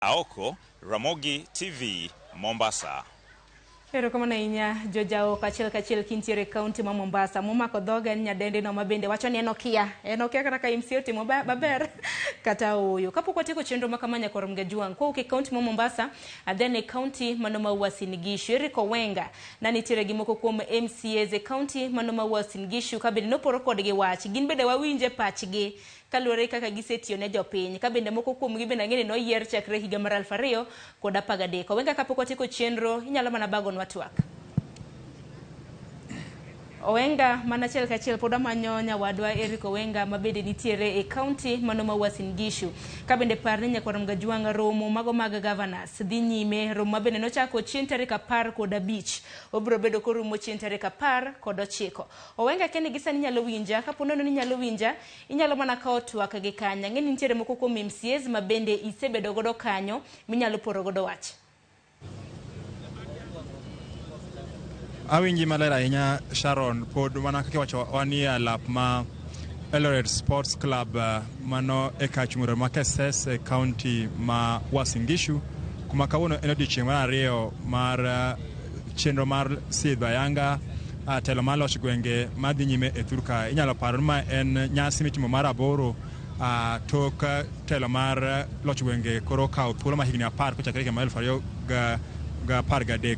Aoko, Ramogi TV, Mombasa. Ero kama na inya jojao kachil kintiere county ma Mombasa momako dhoga nyadende no mabende wacho ni enokia kata ka MCA timo baber kata oyo kapok watiko chenro makamanya koromga juang kwa uke county ma Mombasa adhene county manoma Uasin Gishu Eriko Wenga na nitiere gimoko kuom MCAs e county manoma Uasin Gishu kabende noporo kodgi wach gin bende wawinje pachgi kaluore kaka gisetiyo ne jopiny kabende moko kuom gi bende ng'eni no yier chakre higa mar 2013 Wenga kapok watiko chenro inyalo mana bagon watwak Wenga mana kachiel pod amanyo nyawadwa Eriko Wenga mabende nitiere e county manoma Uasin Gishu kabende par ni nyakoromga juang romo mago mag governors dhi nyime romo mabende nochako chien tarik 15 obiro bedo korumo chien tarik 19 Wenga keni gisa ni nyalo winja kapono ni nyalo winja inyalo mana kawo twak gi kanya ng'eni nitiere moko kuom MCAs mabende isebedo godo kanyo minyalo poro godo wach Awinji maler ahinya Sharon pod mana kaka wacho wanie lap ma Eldoret Sports Club mano e kachmuro ma Keses e county ma Uasin Gishu kuma kawuono en odiochieng' mar ariyo mar chenro mar sidho ayanga telo mar loch gwenge madhi nyime e Thurka inyalo paro ni ma en nyasi mitimo mar 8 tok telo mar loch gwenge koro kawo thuolo ma higni 10 kochakre higa mar 2013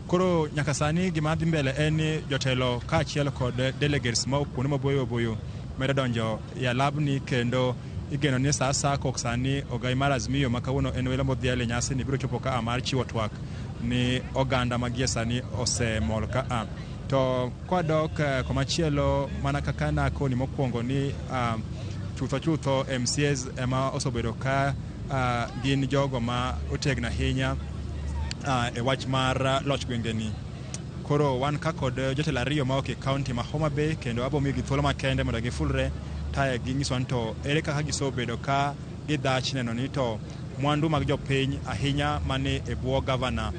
Koro nyaka sani gima dhi mbele en jotelo kaachiel kod delegates ma kuonde maboyo medo donjo ya labni kendo igeno ni sasa kok sani ogai mar Azimio ma kawuono en welo modhiale nyasi ni biro chopo ka amar chiwo twak ni oganda magie sani osemol ka to kwadok komachielo mana kaka na koni mokwongo ni chutho MCAs ema osebedo ka gin jogo ma otegna hinya e wach mar loch gwenge ni koro wan ka kod jotelo ariyo ma ok e county ma Homa Bay kendo abo mi gi thuolo makende mondo gifulre tae gi nyiso to ere kaka gisobedo ka gidhach neno ni to mwandu mag jopiny ahinya mane e bwo governor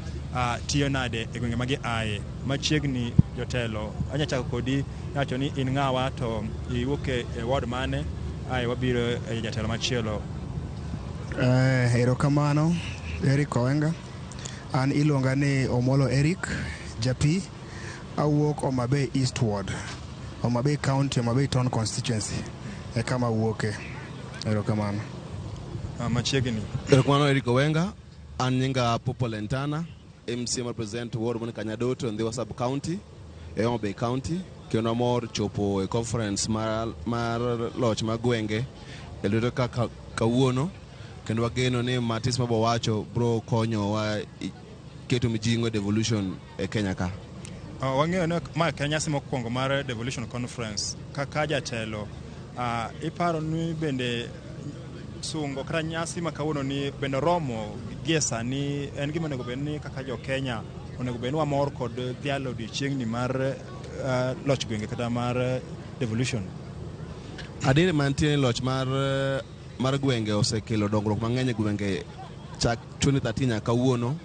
tiyo nade e gwenge magi aye machiegni jotelo anya chako kodi nacho ni in ng'awa to iwuok e ward mane wabiro e jatelo machielo erokamano Eriko Wenga an iluonga ni Omolo Eric Japi awuok Homa Bay Eastward Homa Bay County Homa Bay Town Constituency e kama wuoke erokamano machiegni erokamano Eriko Wenga an nyinga Popo Lentana MC represent ward mon Kanyadoto Ndhiwa sub county e Homa Bay County kendo mor chopo e conference mar loch mag gwenge e lweto kaka kawuono kendo wageno ni matis mabo wacho bro konyo wa keto mijingo devolution e Kenya ka wang'eyo ni ma Kenya simo kwongo mar devolution conference kaka jatelo iparo ni bende sungo kata nyasi makawuono ni bende romo giesa ni en gima onego bed ni kaka jo Kenya onego bed ni wamor kod dhialo odiochieng'ni mar loch gwenge kata mar devolution adire mantie loch mar gwenge osekelo dongruok mang'eny e gwenge chak 2013 kawuono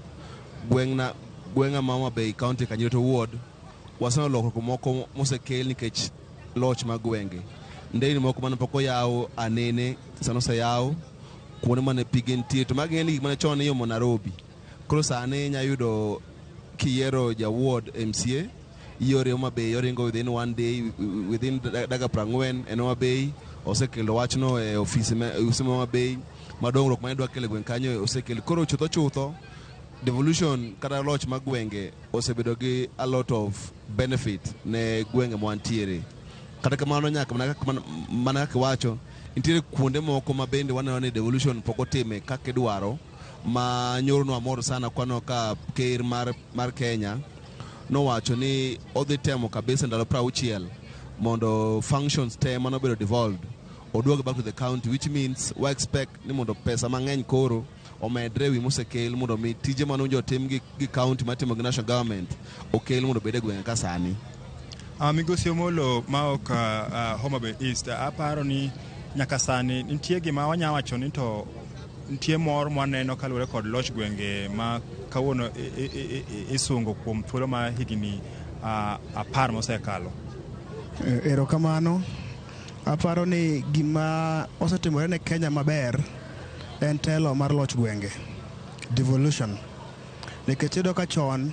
gwenga ma Homa Bay County Kanyadoto ward waseno lokruok moko mosekel nikech loch mag gwenge ndeni moko mane pok oyaw anene sano se yaw kuonde mane pige nitie to mageng'eni gik mane chon iyomo Nairobi koro sani nyayudo kiyiero ja ward MCA yore Homa Bay yoringo within one day within daga 40 en Homa Bay osekelo wachno e ofisi ma Homa Bay madongruok mane dwa kele gweng kanyo osekelo koro chutho devolution kata loch mag gwenge osebedo gi a lot of benefit ne gwenge mwantiere kata kamano nyaka mana kaka wacho nitiere kuonde moko ma bende waneno ni devolution pok otime kaka idwaro ma nyorno amor sana kwano ka ker mar Kenya no wacho ni odhi temo kabisa ndalo 60 mondo functions te mano bedo devolved oduoge back to the county which means we expect ni mondo pesa mang'eny koro omedre wi mosekel mondo mi tije mano jotim gi county matimo gi national government okel mondo bede gwenge ka sani migosi Omolo ma ok Homa Bay East aparo ni nyaka sani nitie gima wanya wacho ni to nitie mor mwaneno kaluwore kod loch gwenge ma kawuono isungo kuom thuolo ma higni 10 mosekalo erokamano aparo ni gima osetimore ne Kenya maber en telo mar loch gwenge devolution. Nikech iyudo ka chon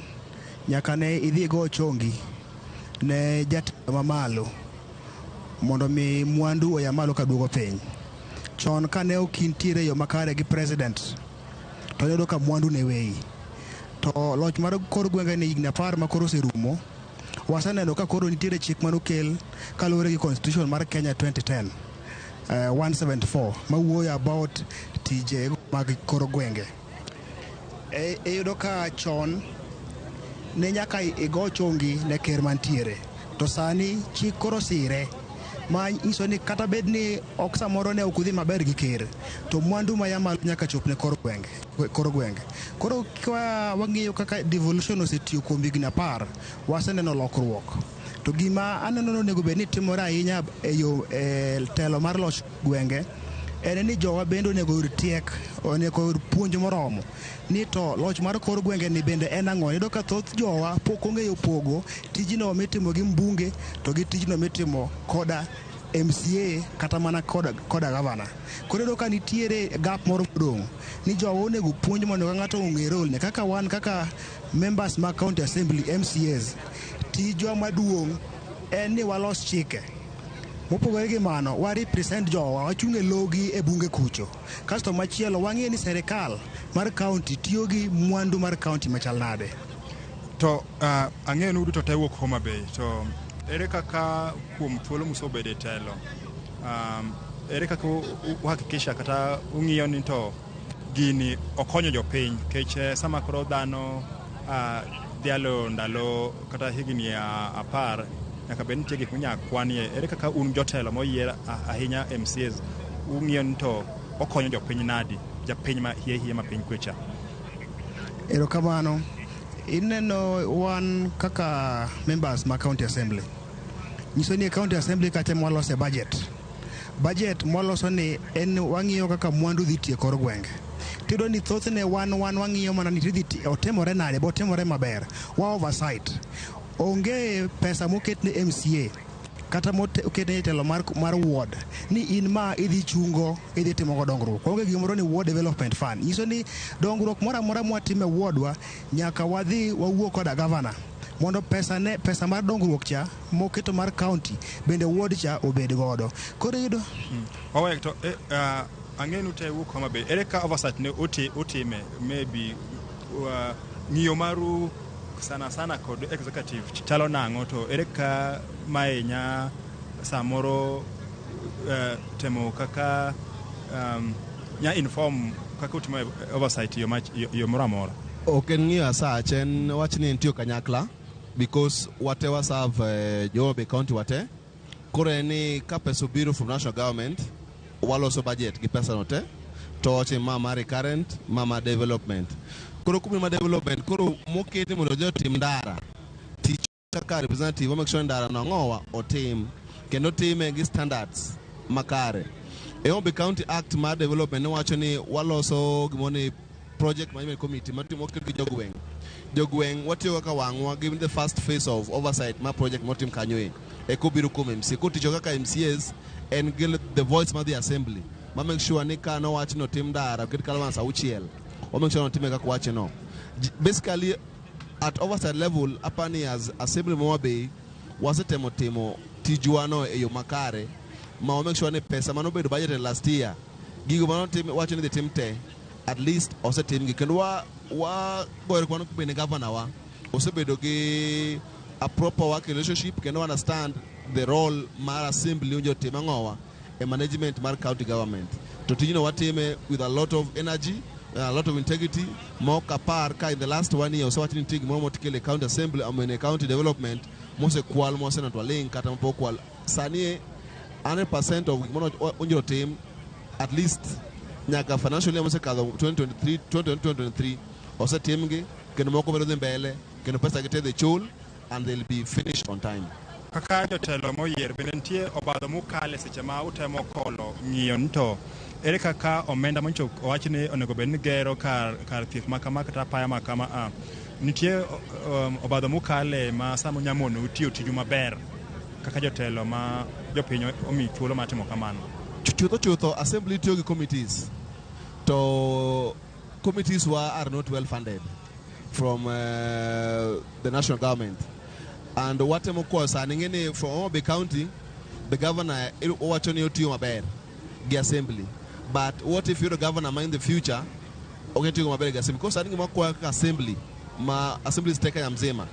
nyaka ne idhi go chongi ne jatelo mamalo mondo mi mwandu oya malo ka duogo piny. Chon kane ok intiere yo makare gi president to iyudo ka mwandu ne weyi. To loch mar kor gwenge ni higni 10 ma koro oserumo, waseneno ka koro nitiere chik manokel kaluwore gi constitution mar Kenya 2010 174 mawuoyo about tije mag kor gwenge. Iyudo ka chon ne nyaka igo chongi ne ker mantiere, to sani chik koro sire ma nyiso ni kata bed ni ok samoro ne ok udhi maber gi ker, to mwandu ma ya malo nyaka chop ne kor gwenge. Koro ka wang'iyo kaka devolution osetiyo kuom higni 10, waseneno lokruok. To gima aneno onego bed ni timore ahinya e telo mar loch gwenge en ni jowa bende onego oyud tiek, onego oyud puonj moromo ni to loch mar kor gwenge ni bende en ang'o. Iyudo ka thoth jowa pok ong'eyo pogo tijno mitimo gi mbunge to gi tijno mitimo koda MCA kata mana koda gavana. Koro iyudo ka nitiere gap moro modong' ni jowa onego puonj mondo ka ng'ato ong'e role ne kaka wan kaka members mag county assembly MCAs. Tijwa maduong' en ni walos chike. Mopogore gi mano, wa represent jowa, wachung' e logi e bunge kucho. Kasto machielo wang'e ni serikal mar county tiyo gi mwandu mar county machal nade. To ang'eyo ni uduto te wuok Homa Bay, to ere kaka kuom thuolo musobede telo, ere kaka uhakikisha kata ung'iyo ni to gini okonyo jopiny, kech sama koro dhano dhialo ndalo kata higni 10 nyaka bed nitie gik minya kwanie. Ere kaka un jotelo moyier ahinya MCAs ung'iyo ni to okonyo jopiny nadi, japiny ma hiye ma piny kwecha? Erokamano. Ineno wan kaka members ma county assembly, nyiso ni county assembly kate mwalose budget mwaloso ni en wang'iyo kaka mwandu dhi tie kor gwenge. Tido ni thothne wan wang'iyo mana ni tidhi otemore nade, botemore maber, wa oversight. Onge pesa moket ne MCA kata moket ne telo mar ward ni in ma idhi chungo idhi timo go dongruok. Onge gimoro ni ward development fund. Nyiso ni dongruok moro amora mwatime wardwa nyaka wadhi wawuo koda governor mondo pesa mar dongruok cha moketo mar county bende ward cha obed godo. Koro yudo Owek to ang'enu te wuok Homa Bay, ere ka oversight ne utime maybe ng'iyo maru sana kod executive chalo nang'o, to ere ka mae nya samoro temo kaka nya inform kaka utimo oversight yo moro amora? Ok en ng'iyo asach, en wach ni entiyo kanyakla because whatever serve Homa Bay County wate. Koro en ni ka pesa obiro from national government waloso budget gi pesa no te to wache mama recurrent mama development. Koro kuma ma development koro mokete mondo jotim ndara tich kaka representative make sure ndara no ng'owa otim kendo time gi standards makare. E Homa Bay County Act mar development ne wacho ni waloso gimoni project management committee matimo gi jogweng watiyo kaka wang'wa given the first phase of oversight ma project motim kanyo e kobiro kuom MC ko ticho kaka MCAs and the voice of the assembly ma make sure ni ka no wach no tim ndara ket kalama sa uchiel o make sure no time kaka wach no. Basically at oversight level apani as assembly Homa Bay wasetemo tijwa no e yo makare ma o make sure ni pesa mano bedo budget last year gigo mano tim wacho ni the team te at least osetim gi kendo wa goyo kwano kubene governor wa osebedo gi a proper work relationship kendo understand the role mar assembly unjo tema ngowa e management mar county government. To tijino watime with a lot of energy, a lot of integrity, more kapar ka in the last 1 year so watini tigi more motikele county assembly amene county development mose kwal mose na twalink kata mpo kwal sanie 100% of mono unjo team at least nyaka financial year mose kadho 2023 ose timgi kendo moko bedo mbele kendo pesa gite the chul and they'll be finished on time. Kaka jotelo moyier bende nitie obadho mokale seche ma utemo kolo ng'iyo nto ere kaka omenda moncho owachi ni onego bed ni gero kar thieth makama kata paya makama nitie obadho mokale ma samo nyamono utiyo tiju maber kaka jotelo ma jopiny omi thuolo matimo kamano? Chutho assembly tiyo gi committees to committees are not well funded from the national government. And what I'm saying from Ramogi County, the governor watching you to the assembly. But what if you're the governor in the future? Okay, to assembly because I think assembly, assembly is taken amzema.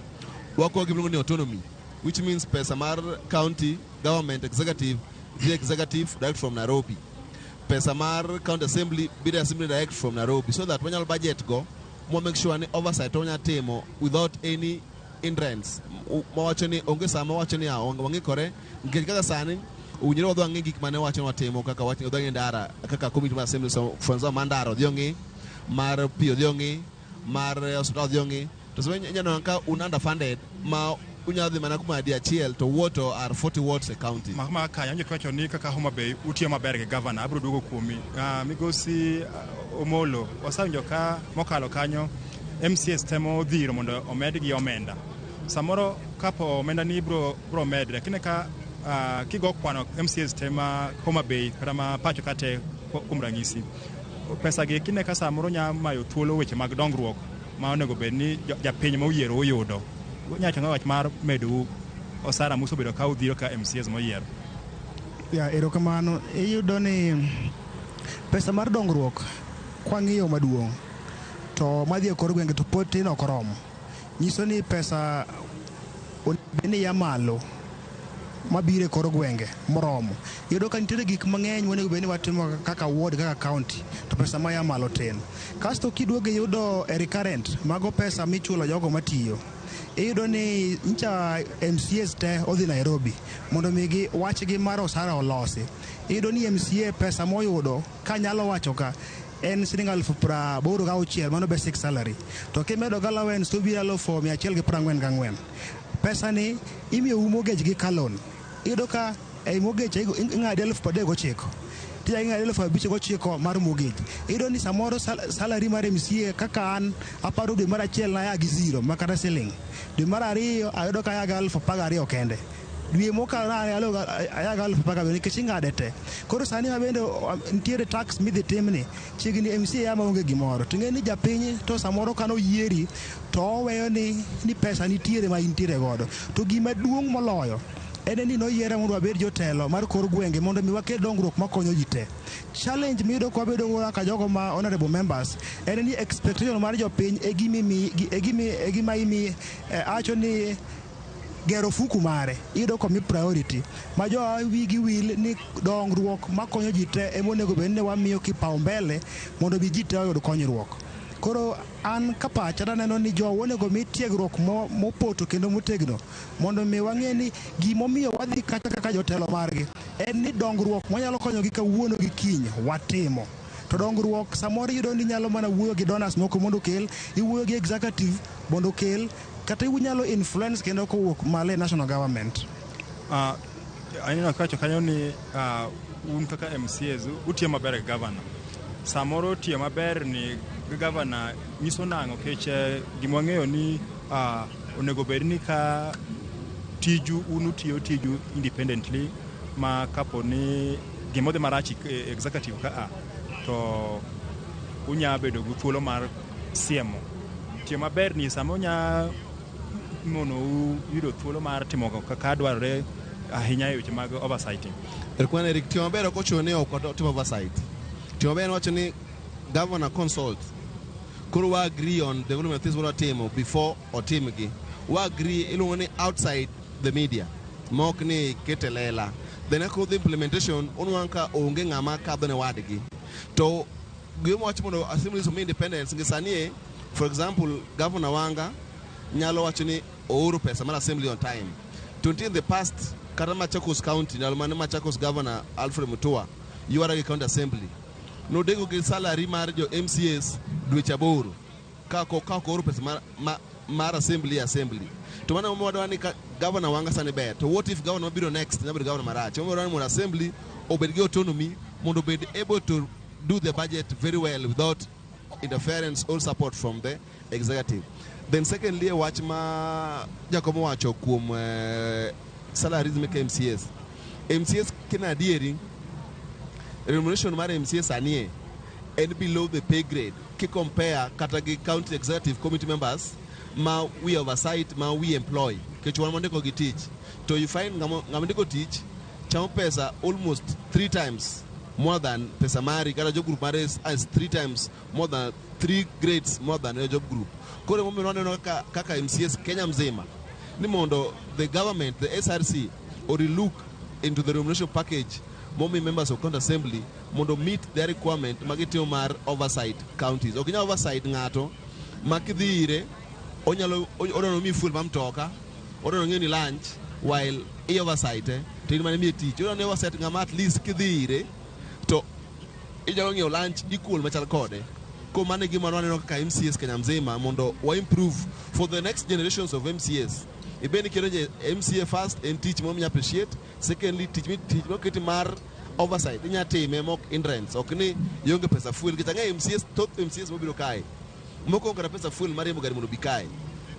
Wako giving autonomy, which means Pesamar County government executive, the executive direct from Nairobi. Pesamar County Assembly, be the assembly direct from Nairobi, so that when your budget go, more make sure any oversight on your team without any hindrance. Mawachani ongesa mawachani wangi kore ngeka sani unyiro do ngi gikmane wachani watemo kaka wachani do ndara kaka committee assembly so fonza mandaro diongi mar pio diongi mar hospital diongi to so nyano nka underfunded ma unyadhi mana kuma dia chiel to water are 40 wards a county mama kanya nje kwacho ni kaka Homa Bay utie maber ge governor abro dugo kumi migosi omolo wasanjo ka mokalo kanyo MCAs temo dhiro mondo omed gi omenda samoro kapo omenda ni bro med lakini ka kigo kwano MCAs tema Homa Bay kata ma pacho kate kumrangisi pesa gi kine ka samoro nya mayo thuolo weche mag dongruok ma onego bed ni japiny ma uyiero uyudo nyacho ngawach mar medu osara muso bedo ka udhiro ka MCAs moyiero erokamano iyudo ni pesa mar dongruok kwang'iyo maduong' to madhi e kor gwenge to pod tin ok oromo nyiso ni pesa bende ya malo mabiro e kor gwenge moromo iyudo ka nitiere gik mang'eny monego bed ni watimo kaka ward kaka county to pesa ma ya malo tin kasto kiduogo iyudo recurrent mago pesa michulo jogo matiyo iyudo ni ncha MCAs te odhi Nairobi mondo migi wachgi mar osara olosi iyudo ni MCA pesa moyudo kanyalo wacho ka en siling 86,000 mano basic salary to kimedo ga allowance to biro 144 pesa ni imiyo mortgage gi kalon iyudo ka ei mortgage ing'adi 39,000 tiya ing'adi 59,000 mar mortgage iyudo ni samoro salary mar MCA kaka an aparo dwe mar achiel na ya gi zero makata siling dwe mar ariyo ayudo ka ya ga 12,000 kende dwe mokalo ayaga 12,000 nikech ing'ade te koro sani ma bende nitiere tax midhi timni chiegni MCA ya maonge gimoro to ng'e ni japiny to samoro kano yieri to oweyo ni pesa nitiere ma intiere godo to gima duong' moloyo en ni noyiera mondo wabed jotelo mar kor gwenge mondo mi wakel dongruok makonyo ji te challenge miyudo kwa bedo go ka jogo ma honorable members en ni expectation mar jopiny e gima imi acho ni gero fuku mare iyudo komi priority ma jo wigi wil ni dongruok makonyo ji te emonego bed ni wamiyo kipaumbele mondo bi ji te oyud konyruok koro an kapacha neno ni jo onego mi tiegruok mopoto kendo motegno mondo mi wang'e ni gimomiyo wadhi kaka jotelo margi en ni dongruok manyalo konyogi kawuono gi kiny watimo to dongruok samoro iyudo ni nyalo mana wuoyo gi donors moko mondo kel iwuoyo gi executive mondo kel kata inyalo influence kendo kowuok male national government anina kacho kanyo ni un kaka MCAs utie maber gi governor samoro tie maber ni governor nyiso nang'o kech gimwang'eyo ni onego bed ni ka tiju unu tiyo tiju independently ma kapo ni gimodhi marach executive ka to unya bedo gi thuolo mar siemo tie maber ni samonya mono yudo thuolo mar timo kaka dwarore ahinya e weche mag oversighting erkwana Eric timo maber ok ochune ok timo oversight timo maber wacho ni governor consult koro wa agree on the development things what timo before otimgi wa agree iluongo ni outside the media mok ni ketelela then ako the implementation onwanka onge ng'ama kadho ne wadgi to gimo wacho mondo assemblies of independence ngisanie for example governor wanga nyalo wacho ni ooro pesa mar assembly on time to in the past kata Machakos County nyalo mane Machakos governor Alfred Mutua yuara gi county assembly no dego gi salary mar jo MCAs dweche aboro kako ooro pesa mar assembly to mana mo wadwa ni governor wanga sani ber to what if governor biro next nyabiro governor marach mo wadwa ni assembly obed gi autonomy mondo bed able to do the budget very well without interference or support from the executive. Then secondly, watch ma Jacomo wacho kuom salaries make MCAs kina dieri remuneration mar MCAs anie and below the pay grade ki compare kata gi county executive committee members ma we oversight ma we employ ke chwan monde ko gi teach to you find ngamande ko teach chamo pesa almost 3 times more than pesa mari kata job group mare as 3 times more than 3 grades more than a job group kore mo meno kaka MCAs Kenya mzima ni mondo the government the SRC or look into the remuneration package momi members of county assembly mondo meet their requirement magitio mar oversight counties okinya oversight ngato makidhire onyalo odono mi full mamtoka odono ngeni lunch while e oversight to in mane mi teach odono oversight ngama at least kidhire to ijalo ngio lunch equal machal kode ko mane gima waneno kaka MCAs Kenya mzima mondo wa improve for the next generations of MCAs ibeni kiroje MCA first and teach mom appreciate secondly teach me kiti mar oversight inya time mok hindrance okni yonge pesa full kitanga MCAs tot MCAs mobiro kai moko ngara pesa full mari mo gari mondo bikai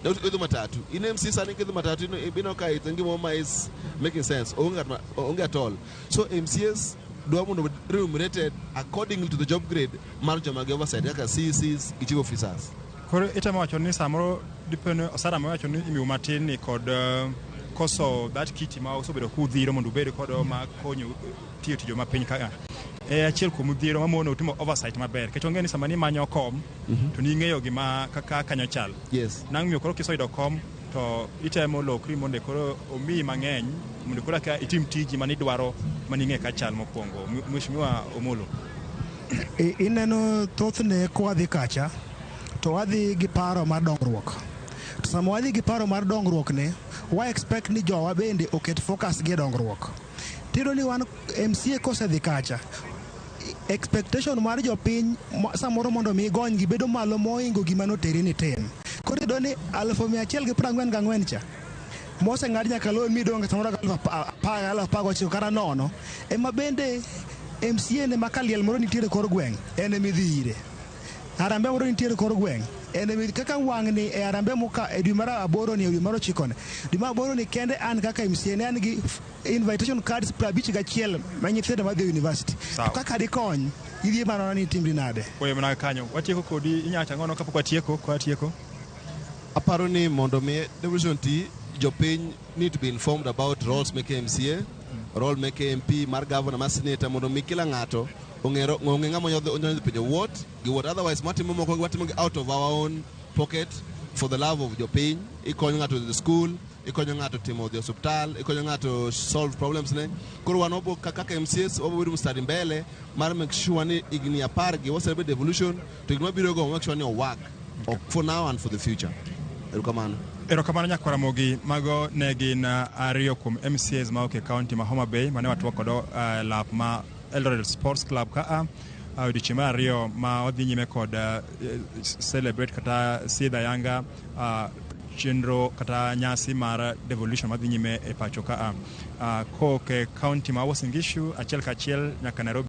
na uto matatu in MCAs ani kido matatu ibino kai tangi moma is making sense onga at all so MCAs do mondo remunerated according to the job grade mar joma gi oversight kaka CCs gi chief officers koro itama wacho ni samoro dipeno osara ma wacho ni imi matin ni kod koso that kiti ma osebedo kudhiro mondo ubed kod ma konyo tiyo tijo mapiny kaka achiel kuom dhiro ma mono utimo oversight maber kech ong'e ni sama ni manyo kom to ni ng'eyo gima kaka kanyo chal yes nang' miyo koro kisoyudo kom to itemo lokri mondo koro omiyi mang'eny mondo koro ka itim tiji mani dwaro mani ng'e ka chal mokwongo Mheshimiwa Omolo ineno thothne kwadhi kacha to wadhi gi paro mar dongruok to sama wadhi gi paro mar dongruok ne wa expect ni jowa bende oket focus gi dongruok tiro ni wan MCA kosedhi kacha expectation mar jopiny samoro mondo mi gony gi bedo malo moingo gima noteri ni tim koro iyudo ni 1144 cha moseng'ad nyaka lo midonge samoro 1019 kata nono ema bende MCA ne makaliel moro nitiere kor gweng' ene midhire arambe moro nitiere kor gweng' ene kaka wang'ni e arambe muka e dwe mar 8 ni dwe mar 9 dwe mar 8 ni kende an kaka MCA ne an gi invitation cards 51 ma nyithindo madhi university kaka di kony idhi manona ni timri nade oye mana kanyo watieko kodi inyacha ngono kapok watieko aparo ni mondo mi devolution ti jopiny need to be informed about roles make MCA role make MP mar governor mar senator mondo mi kila ng'ato ong'e ng'ama onyo penjo what otherwise matimo moko watimo out of our own pocket for the love of jopiny ikonyo ng'ato the school ikonyo ng'ato timo the hospital ikonyo ng'ato solve problems ne koro wan obo kaka MCAs obo bedo mstari mbele mar make sure ni igni apar gi wase devolution to igno biro go make sure ni work for now and for the future erokamano nyako Ramogi mago ne gin ariyo kuom MCAs ma oke county ma Homa Bay mane watwa kodo lap ma Eldoret Sports Club ka odiochieng' mar ariyo ma odhi nyime kod celebrate kata sidha yanga chenro kata nyasi mar devolution madhi nyime e pacho ka koke county ma Uasin Gishu achiel kachiel nyaka Nairobi